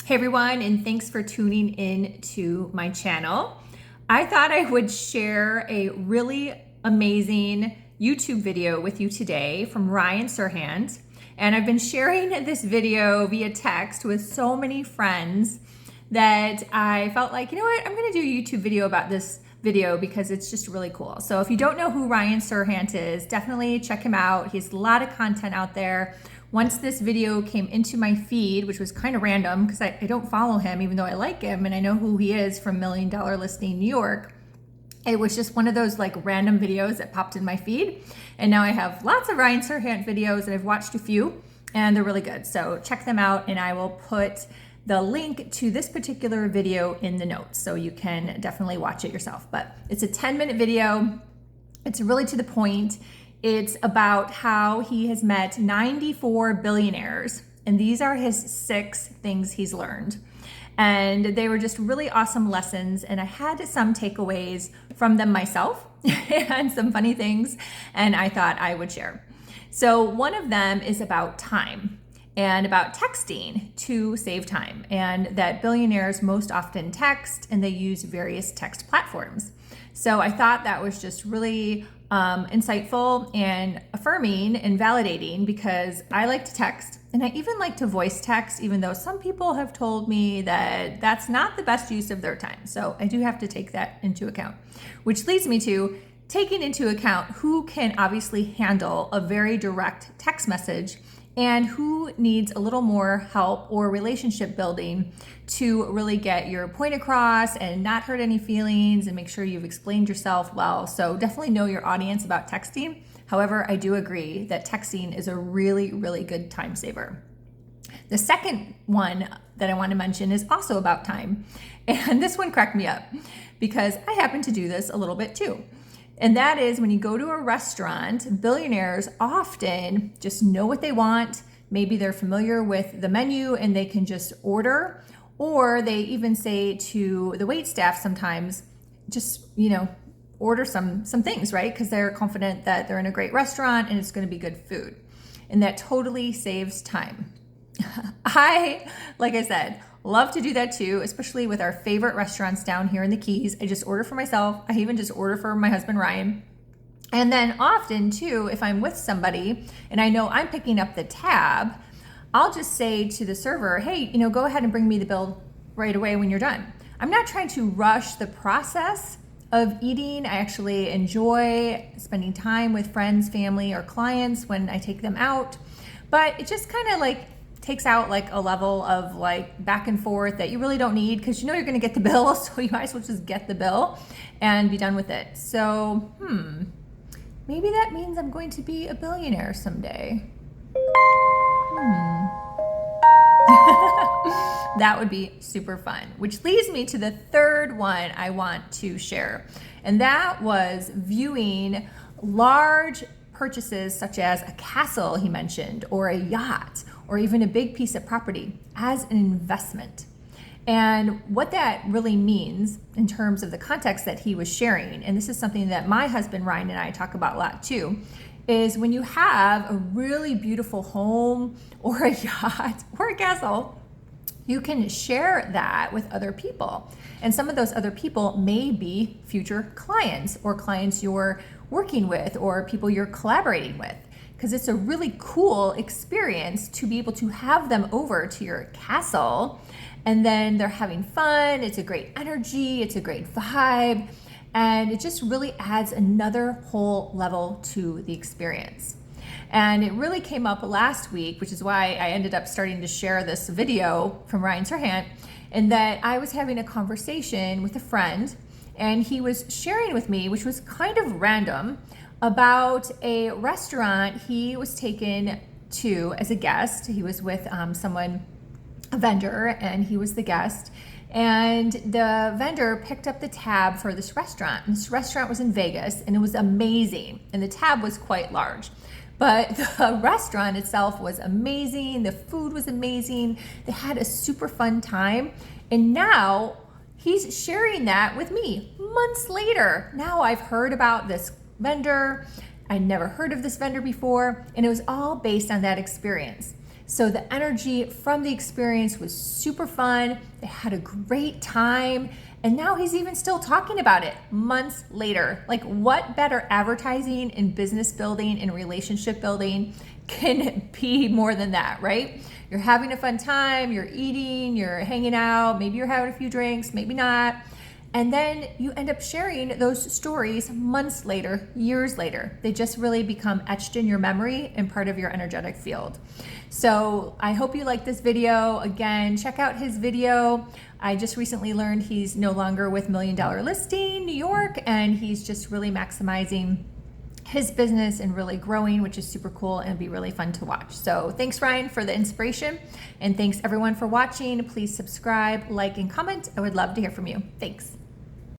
Hey everyone, and thanks for tuning in to my channel. I thought I would share a really amazing YouTube video with you today from Ryan Serhant. And I've been sharing this video via text with so many friends that I felt like, you know what, I'm gonna do a YouTube video about this video because it's just really cool. So if you don't know who Ryan Serhant is, definitely check him out. He has a lot of content out there. Once this video came into my feed, which was kind of random because I don't follow him, even though I like him and I know who he is from Million Dollar Listing New York, it was just one of those like random videos that popped in my feed. And now I have lots of Ryan Serhant videos and I've watched a few and they're really good. So check them out and I will put the link to this particular video in the notes so you can definitely watch it yourself. But it's a 10-minute video. It's really to the point. It's about how he has met 94 billionaires, and these are his 6 things he's learned. And they were just really awesome lessons, and I had some takeaways from them myself and some funny things, and I thought I would share. So one of them is about time and about texting to save time, and that billionaires most often text and they use various text platforms. So I thought that was just really insightful and affirming and validating because I like to text and I even like to voice text, even though some people have told me that that's not the best use of their time. So I do have to take that into account, which leads me to taking into account who can obviously handle a very direct text message and who needs a little more help or relationship building to really get your point across and not hurt any feelings and make sure you've explained yourself well. So definitely know your audience about texting. However, I do agree that texting is a really, really good time saver. The second one that I want to mention is also about time. And this one cracked me up because I happen to do this a little bit too. And that is when you go to a restaurant, billionaires often just know what they want. Maybe they're familiar with the menu and they can just order, or they even say to the wait staff sometimes, just, order some things, right? Because they're confident that they're in a great restaurant and it's going to be good food. And that totally saves time. Like I said, love to do that too, especially with our favorite restaurants down here in the Keys. I just order for myself. I even just order for my husband, Ryan. And then often too, if I'm with somebody and I know I'm picking up the tab, I'll just say to the server, hey, go ahead and bring me the bill right away when you're done. I'm not trying to rush the process of eating. I actually enjoy spending time with friends, family, or clients when I take them out. But it just kind of like takes out like a level of like back and forth that you really don't need because you're going to get the bill, so you might as well just get the bill and be done with it. So, maybe that means I'm going to be a billionaire someday. That would be super fun, which leads me to the third one I want to share. And that was viewing large purchases such as a castle, he mentioned, or a yacht, or even a big piece of property as an investment. And what that really means in terms of the context that he was sharing, and this is something that my husband Ryan and I talk about a lot too, is when you have a really beautiful home or a yacht or a castle, you can share that with other people. And some of those other people may be future clients or clients you're working with or people you're collaborating with, because it's a really cool experience to be able to have them over to your castle and then they're having fun. It's a great energy, it's a great vibe, and it just really adds another whole level to the experience. And it really came up last week, which is why I ended up starting to share this video from Ryan Serhant, in that I was having a conversation with a friend and he was sharing with me, which was kind of random, about a restaurant he was taken to as a guest. He was with someone, a vendor, and he was the guest. And the vendor picked up the tab for this restaurant. And this restaurant was in Vegas and it was amazing. And the tab was quite large. But the restaurant itself was amazing. The food was amazing. They had a super fun time. And now he's sharing that with me months later. Now I've heard about this vendor. I'd never heard of this vendor before. And it was all based on that experience. So the energy from the experience was super fun. They had a great time. And now he's even still talking about it months later. Like, what better advertising and business building and relationship building can be more than that, right? You're having a fun time, you're eating, you're hanging out, maybe you're having a few drinks, maybe not. And then you end up sharing those stories months later, years later. They just really become etched in your memory and part of your energetic field. So I hope you like this video. Again, check out his video. I just recently learned he's no longer with $1 Million Listing New York, and he's just really maximizing his business and really growing, which is super cool and be really fun to watch. So thanks, Ryan, for the inspiration, and thanks everyone for watching. Please subscribe, like, and comment. I would love to hear from you. Thanks.